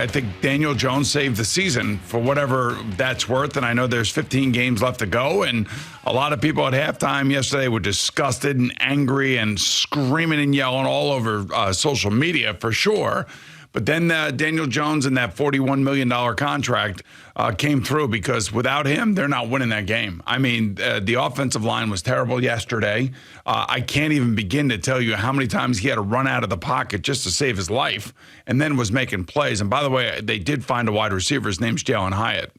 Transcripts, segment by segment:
I think Daniel Jones saved the season for whatever that's worth, and I know there's 15 games left to go, and a lot of people at halftime yesterday were disgusted and angry and screaming and yelling all over social media for sure. But then Daniel Jones and that $41 million contract came through, because without him, they're not winning that game. I mean, the offensive line was terrible yesterday. I can't even begin to tell you how many times he had to run out of the pocket just to save his life, and then was making plays. And by the way, they did find a wide receiver. His name's Jalen Hyatt.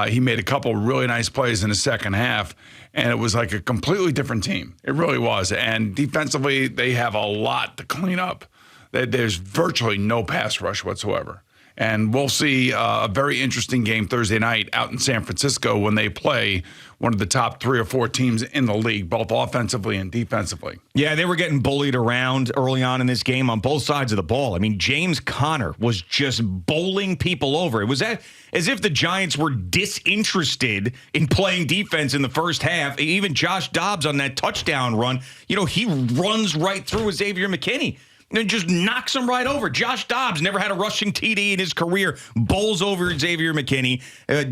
He made a couple really nice plays in the second half, and it was like a completely different team. It really was. And defensively, they have a lot to clean up. There's virtually no pass rush whatsoever. And we'll see a very interesting game Thursday night out in San Francisco when they play one of the top 3 or 4 teams in the league, both offensively and defensively. Yeah, they were getting bullied around early on in this game on both sides of the ball. I mean, James Conner was just bowling people over. It was as if the Giants were disinterested in playing defense in the first half. Even Josh Dobbs on that touchdown run, he runs right through Xavier McKinney. And just knocks him right over. Josh Dobbs never had a rushing TD in his career. Bowls over Xavier McKinney.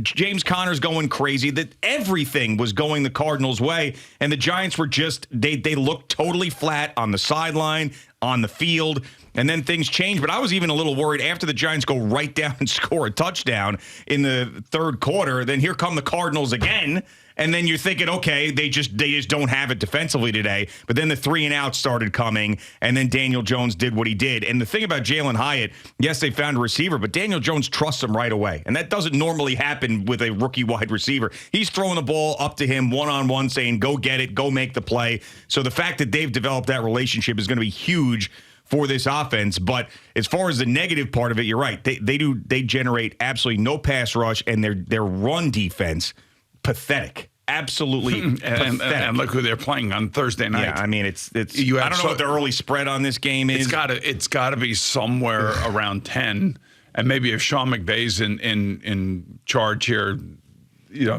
James Conner's going crazy. That everything was going the Cardinals' way. And the Giants were just, they looked totally flat on the sideline, on the field. And then things changed. But I was even a little worried after the Giants go right down and score a touchdown in the third quarter. Then here come the Cardinals again. And then you're thinking, okay, they just don't have it defensively today. But then the 3 and out started coming, and then Daniel Jones did what he did. And the thing about Jalen Hyatt, yes, they found a receiver, but Daniel Jones trusts him right away. And that doesn't normally happen with a rookie wide receiver. He's throwing the ball up to him one-on-one, saying, go get it, go make the play. So the fact that they've developed that relationship is going to be huge for this offense. But as far as the negative part of it, you're right. They generate absolutely no pass rush, and their run defense, pathetic. Absolutely pathetic. And look who they're playing on Thursday night. Yeah, I mean, it's. I don't know what the early spread on this game is. It's got to be somewhere around 10, and maybe if Sean McVay's in charge here,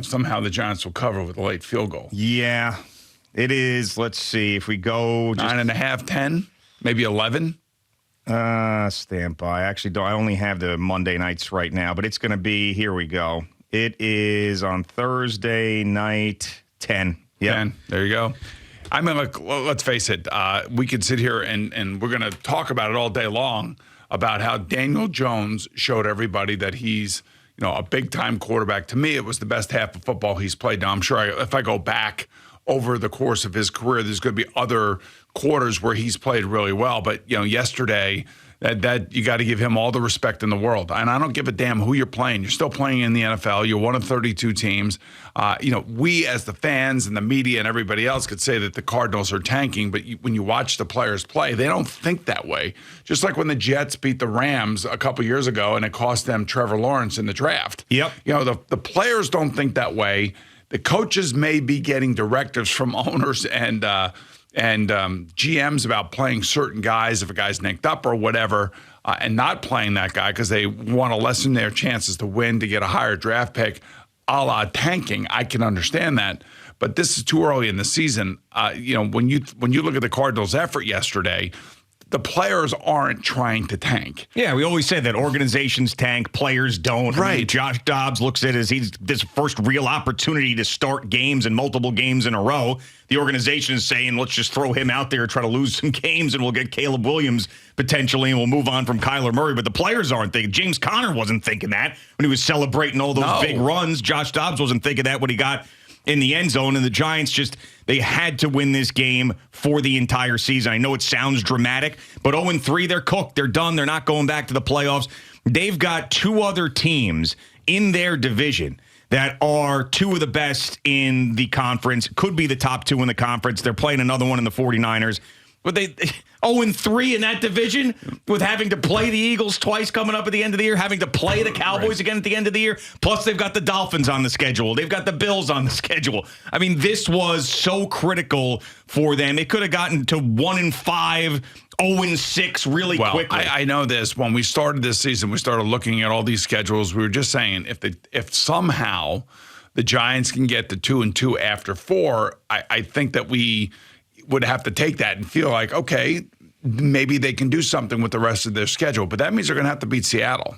somehow the Giants will cover with a late field goal. Yeah, it is. Let's see if we go 9.5, 10, maybe 11. Stand by. Actually, I only have the Monday nights right now, but it's going to be. Here we go. It is on Thursday night, 10. Yeah, 10. There you go. I mean, look, let's face it. We could sit here and we're going to talk about it all day long about how Daniel Jones showed everybody that he's, a big-time quarterback. To me, it was the best half of football he's played. Now, I'm sure if I go back over the course of his career, there's going to be other quarters where he's played really well. But, yesterday, that you got to give him all the respect in the world. And I don't give a damn who you're playing. You're still playing in the NFL. You're one of 32 teams. We as the fans and the media and everybody else could say that the Cardinals are tanking, but when you watch the players play, they don't think that way. Just like when the Jets beat the Rams a couple years ago and it cost them Trevor Lawrence in the draft. Yep. The players don't think that way. The coaches may be getting directives from owners and GMs about playing certain guys if a guy's nicked up or whatever, and not playing that guy because they want to lessen their chances to win to get a higher draft pick, a la tanking. I can understand that, but this is too early in the season. When you look at the Cardinals' effort yesterday, the players aren't trying to tank. Yeah, we always say that organizations tank, players don't. Right. I mean, Josh Dobbs looks at it as this first real opportunity to start games and multiple games in a row. The organization is saying, let's just throw him out there and try to lose some games, and we'll get Caleb Williams potentially, and we'll move on from Kyler Murray. But the players aren't thinking. James Conner wasn't thinking that when he was celebrating all those big runs. Josh Dobbs wasn't thinking that when he got in the end zone, and the Giants they had to win this game for the entire season. I know it sounds dramatic, but 0-3, they're cooked. They're done. They're not going back to the playoffs. They've got 2 other teams in their division that are 2 of the best in the conference, could be the top 2 in the conference. They're playing another one in the 49ers. But they 0-3 in that division with having to play the Eagles twice coming up at the end of the year, having to play the Cowboys again at the end of the year. Plus, they've got the Dolphins on the schedule. They've got the Bills on the schedule. I mean, this was so critical for them. It could have gotten to 1-5, 0-6 really quickly. I know this. When we started this season, we started looking at all these schedules. We were just saying if somehow the Giants can get to 2-2 after 4, I think that we would have to take that and feel like, okay, maybe they can do something with the rest of their schedule. But that means they're going to have to beat Seattle.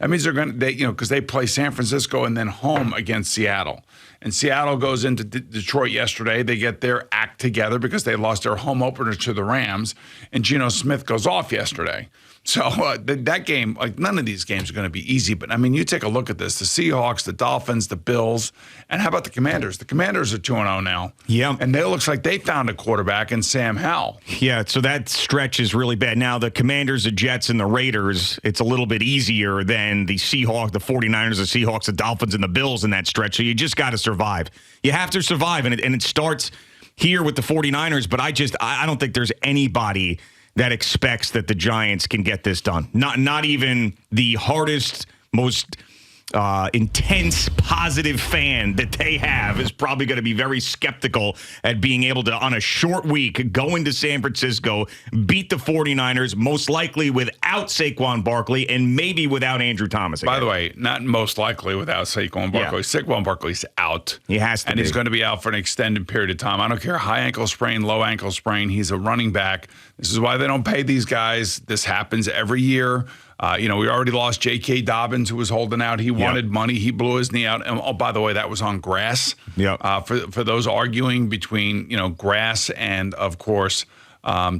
That means because they play San Francisco and then home against Seattle. And Seattle goes into Detroit yesterday. They get their act together because they lost their home opener to the Rams. And Geno Smith goes off yesterday. So that game, like none of these games are going to be easy. But, I mean, you take a look at this. The Seahawks, the Dolphins, the Bills, and how about the Commanders? The Commanders are 2-0 now. Yeah. And it looks like they found a quarterback in Sam Howell. Yeah, so that stretch is really bad. Now, the Commanders, the Jets, and the Raiders, it's a little bit easier than the Seahawks, the 49ers, the Seahawks, the Dolphins, and the Bills in that stretch. So you just got to survive. You have to survive, and it starts here with the 49ers, but I don't think there's anybody that expects that the Giants can get this done. Not even the hardest, most intense, positive fan that they have is probably going to be very skeptical at being able to, on a short week, go into San Francisco, beat the 49ers, most likely without Saquon Barkley and maybe without Andrew Thomas again. By the way, not most likely without Saquon Barkley. Yeah. Saquon Barkley's out. He has to and be. He's going to be out for an extended period of time. I don't care, high ankle sprain, low ankle sprain. He's a running back. This is why they don't pay these guys. This happens every year. We already lost J.K. Dobbins, who was holding out. He wanted money. He blew his knee out. And, by the way, that was on grass. Yep. For those arguing between, grass and, of course,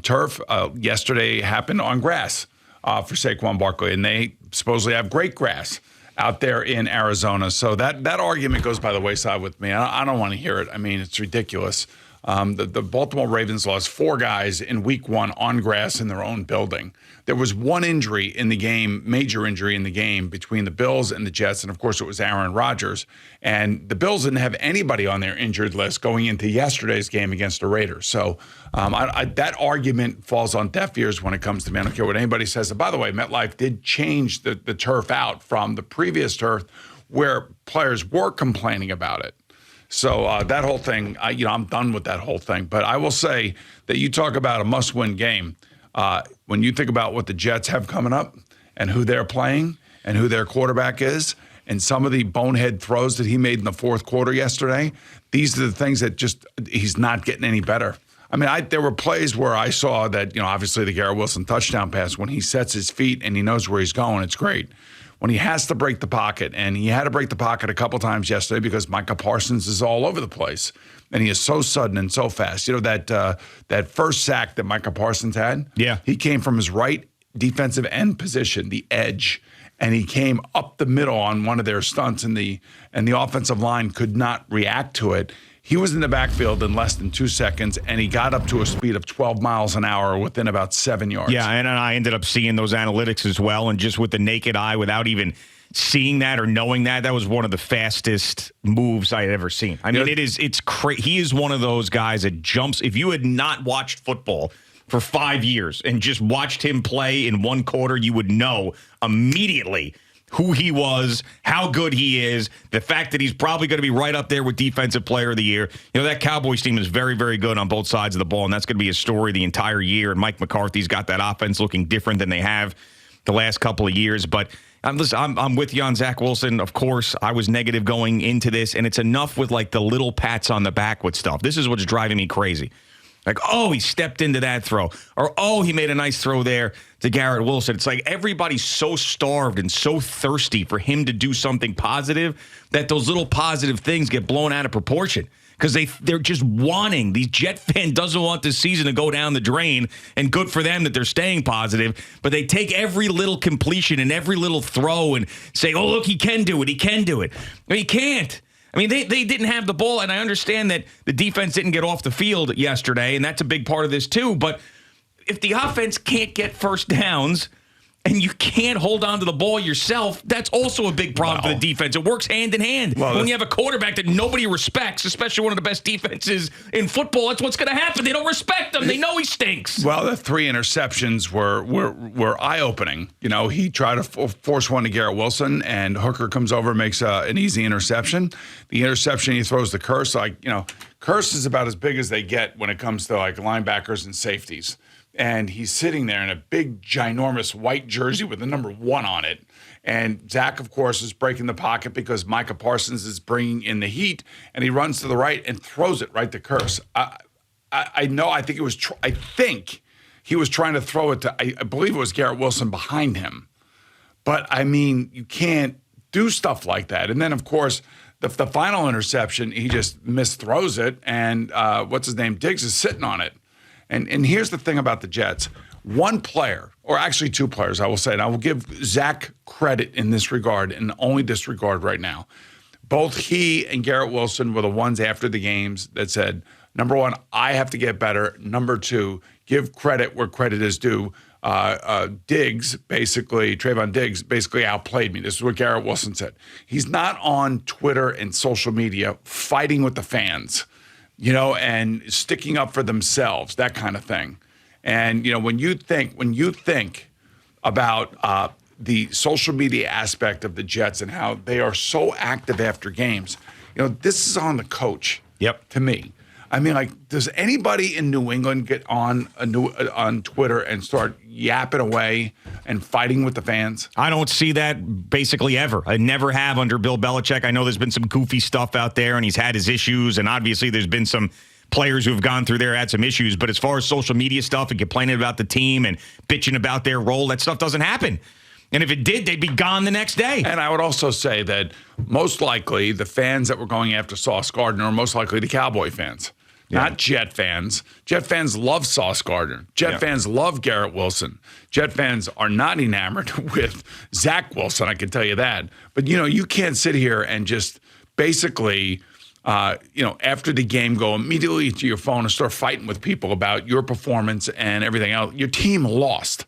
turf, yesterday happened on grass for Saquon Barkley. And they supposedly have great grass out there in Arizona. So that argument goes by the wayside with me. I don't want to hear it. I mean, it's ridiculous. The Baltimore Ravens lost 4 guys in week 1 on grass in their own building. There was one injury in the game, major injury in the game between the Bills and the Jets, and of course it was Aaron Rodgers. And the Bills didn't have anybody on their injured list going into yesterday's game against the Raiders. So that argument falls on deaf ears when it comes to me. I don't care what anybody says. And by the way, MetLife did change the turf out from the previous turf where players were complaining about it. So that whole thing, I'm done with that whole thing. But I will say that you talk about a must-win game. When you think about what the Jets have coming up and who they're playing and who their quarterback is and some of the bonehead throws that he made in the fourth quarter yesterday, these are the things that he's not getting any better. I mean, there were plays where I saw that, obviously the Garrett Wilson touchdown pass, when he sets his feet and he knows where he's going, it's great. When he has to break the pocket, and he had to break the pocket a couple times yesterday because Micah Parsons is all over the place, and he is so sudden and so fast. That first sack that Micah Parsons had, he came from his right defensive end position, the edge, and he came up the middle on one of their stunts, and the offensive line could not react to it. He was in the backfield in less than 2 seconds, and he got up to a speed of 12 miles an hour within about 7 yards. Yeah, and I ended up seeing those analytics as well, and just with the naked eye, without even seeing that or knowing that was one of the fastest moves I had ever seen. I mean, it's crazy. He is one of those guys that jumps. If you had not watched football for 5 years and just watched him play in one quarter, you would know immediately who he was, how good he is, the fact that he's probably going to be right up there with Defensive Player of the Year. That Cowboys team is very, very good on both sides of the ball, and that's going to be a story the entire year. And Mike McCarthy's got that offense looking different than they have the last couple of years. But I'm with you on Zach Wilson. Of course, I was negative going into this, and it's enough with like the little pats on the back with stuff. This is what's driving me crazy. Like, oh, he stepped into that throw. Or, oh, he made a nice throw there to Garrett Wilson. It's like everybody's so starved and so thirsty for him to do something positive that those little positive things get blown out of proportion. Because they're just wanting. These Jet fan doesn't want this season to go down the drain, and good for them that they're staying positive. But they take every little completion and every little throw and say, oh, look, he can do it. He can do it. No, he can't. I mean, they didn't have the ball, and I understand that the defense didn't get off the field yesterday, and that's a big part of this too. But if the offense can't get first downs and you can't hold on to the ball yourself, that's also a big problem for the defense. It works hand in hand. When you have a quarterback that nobody respects, especially one of the best defenses in football, that's what's going to happen. They don't respect him. They know he stinks. Well, the 3 interceptions were eye-opening. He tried to force one to Garrett Wilson, and Hooker comes over and makes an easy interception. The interception he throws to Curse, Curse is about as big as they get when it comes to linebackers and safeties. And he's sitting there in a big, ginormous white jersey with the number 1 on it. And Zach, of course, is breaking the pocket because Micah Parsons is bringing in the heat. And he runs to the right and throws it right to Curse. I think he was trying to throw it to, I believe it was Garrett Wilson behind him. But, I mean, you can't do stuff like that. And then, of course, the final interception, he just misthrows it, and what's his name? Diggs is sitting on it. And here's the thing about the Jets. One player, or actually two players, I will say, and I will give Zach credit in this regard, and only this regard right now. Both he and Garrett Wilson were the ones after the games that said, number one, I have to get better. Number two, give credit where credit is due. Diggs, basically, Trayvon Diggs, basically outplayed me. This is what Garrett Wilson said. He's not on Twitter and social media fighting with the fans, and sticking up for themselves, that kind of thing. And, when you think about the social media aspect of the Jets and how they are so active after games, this is on the coach. Yep. To me. I mean, does anybody in New England get on Twitter and start yapping away and fighting with the fans? I don't see that basically ever. I never have under Bill Belichick. I know there's been some goofy stuff out there, and he's had his issues, and obviously there's been some players who have gone through there, had some issues. But as far as social media stuff and complaining about the team and bitching about their role, that stuff doesn't happen. And if it did, they'd be gone the next day. And I would also say that most likely the fans that were going after Sauce Gardner are most likely the Cowboy fans. Not Jet fans. Jet fans love Sauce Gardner. Jet fans love Garrett Wilson. Jet fans are not enamored with Zach Wilson, I can tell you that. But, you can't sit here and just basically, after the game, go immediately to your phone and start fighting with people about your performance and everything else. Your team lost.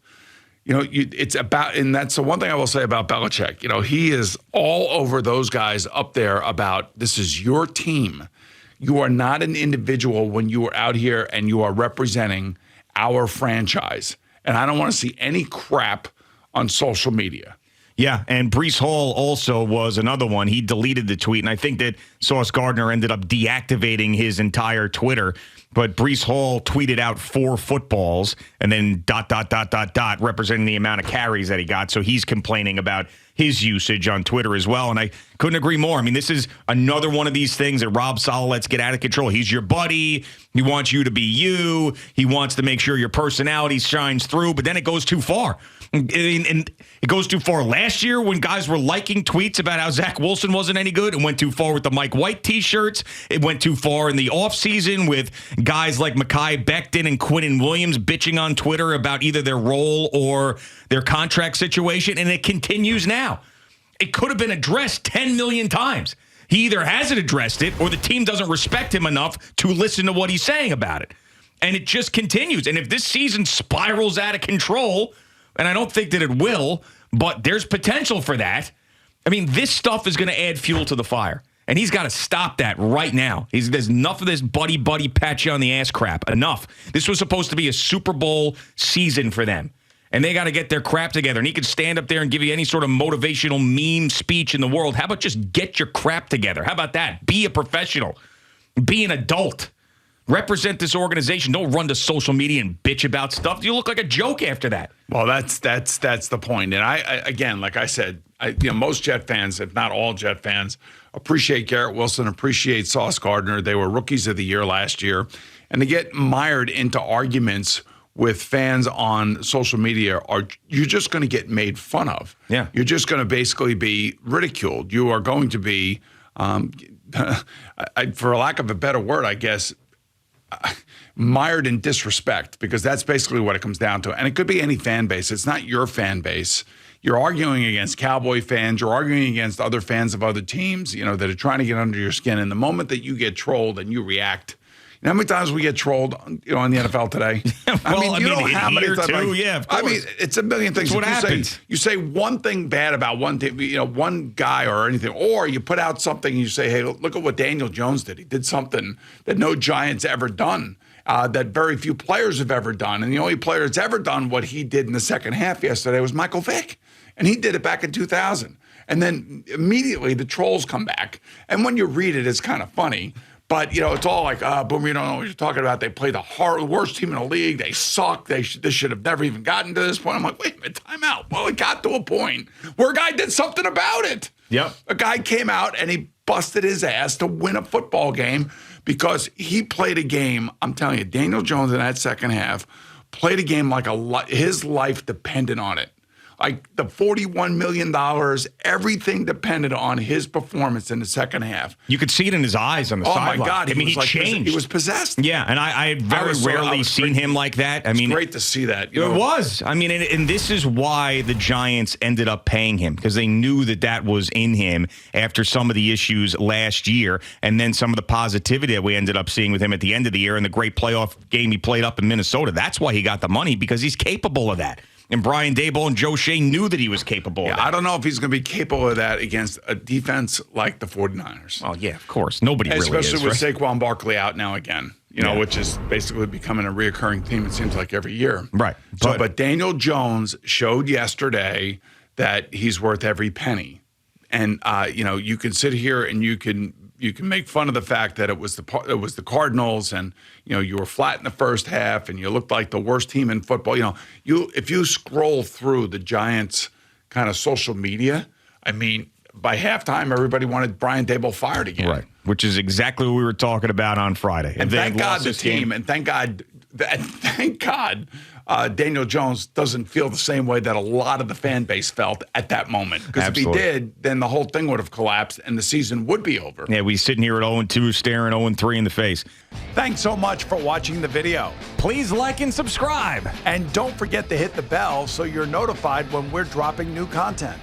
It's about, and that's the one thing I will say about Belichick. He is all over those guys up there about this is your team. You are not an individual when you are out here and you are representing our franchise. And I don't want to see any crap on social media. Yeah, and Breece Hall also was another one. He deleted the tweet, and I think that Sauce Gardner ended up deactivating his entire Twitter. But Breece Hall tweeted out 4 footballs and then ... representing the amount of carries that he got. So he's complaining about his usage on Twitter as well. And I couldn't agree more. I mean, this is another one of these things that Rob Saleh lets get out of control. He's your buddy. He wants you to be you. He wants to make sure your personality shines through. But then it goes too far. And it goes too far last year when guys were liking tweets about how Zach Wilson wasn't any good. It went too far with the Mike White T-shirts. It went too far in the offseason with guys like Mekhi Becton and Quinnen Williams bitching on Twitter about either their role or their contract situation. And it continues now. It could have been addressed 10 million times. He either hasn't addressed it or the team doesn't respect him enough to listen to what he's saying about it. And it just continues. And if this season spirals out of control, and I don't think that it will, but there's potential for that. I mean, this stuff is going to add fuel to the fire. And he's got to stop that right now. There's enough of this buddy, pat you on the ass crap. Enough. This was supposed to be a Super Bowl season for them. And they got to get their crap together. And he can stand up there and give you any sort of motivational meme speech in the world. How about just get your crap together? How about that? Be a professional. Be an adult. Represent this organization. Don't run to social media and bitch about stuff. You look like a joke after that. Well, that's the point. And I again, like I said, most Jet fans, if not all Jet fans, appreciate Garrett Wilson, appreciate Sauce Gardner. They were rookies of the year last year. And to get mired into arguments with fans on social media, you're just going to get made fun of. Yeah. You're just going to basically be ridiculed. You are going to be, for lack of a better word, I guess, mired in disrespect, because that's basically what it comes down to. And it could be any fan base. It's not your fan base. You're arguing against Cowboy fans. You're arguing against other fans of other teams, that are trying to get under your skin. And the moment that you get trolled and you react, how many times we get trolled, on the NFL today? Well, you know how many times. Too, yeah, of course. It's a million things. That's what happens. You say one thing bad about one team, one guy or anything, or you put out something and you say, hey, look at what Daniel Jones did. He did something that no Giant's ever done, that very few players have ever done. And the only player that's ever done what he did in the second half yesterday was Michael Vick. And he did it back in 2000. And then immediately the trolls come back. And when you read it, it's kind of funny. But, it's all like, Boomer, you don't know what you're talking about. They play the worst team in the league. They suck. This should have never even gotten to this point. I'm like, wait a minute, time out. Well, it got to a point where a guy did something about it. Yep. A guy came out and he busted his ass to win a football game because he played a game. I'm telling you, Daniel Jones in that second half played a game like his life depended on it. Like the $41 million, everything depended on his performance in the second half. You could see it in his eyes on the sideline. Oh, my God. I mean, he like, changed. He was possessed. Yeah, and I very rarely seen him like that. I mean, it's great to see that. It was. I mean, and this is why the Giants ended up paying him, because they knew that was in him after some of the issues last year, and then some of the positivity that we ended up seeing with him at the end of the year and the great playoff game he played up in Minnesota. That's why he got the money, because he's capable of that. And Brian Daboll and Joe Shea knew that he was capable of that. I don't know if he's going to be capable of that against a defense like the 49ers. Well, yeah, of course. Nobody really is. Especially with Saquon Barkley out now again, which is basically becoming a reoccurring theme, it seems like, every year. Right. But Daniel Jones showed yesterday that he's worth every penny. And, you can sit here and you can make fun of the fact that it was the Cardinals, and you were flat in the first half and you looked like the worst team in football. If you scroll through the Giants' kind of social media, I mean, by halftime everybody wanted Brian Daboll fired again. Right, which is exactly what we were talking about on Friday. And thank God the team, and thank God Daniel Jones doesn't feel the same way that a lot of the fan base felt at that moment. Because if he did, then the whole thing would have collapsed and the season would be over. Yeah, we sitting here at 0-2 staring 0-3 in the face. Thanks so much for watching the video. Please like and subscribe. And don't forget to hit the bell so you're notified when we're dropping new content.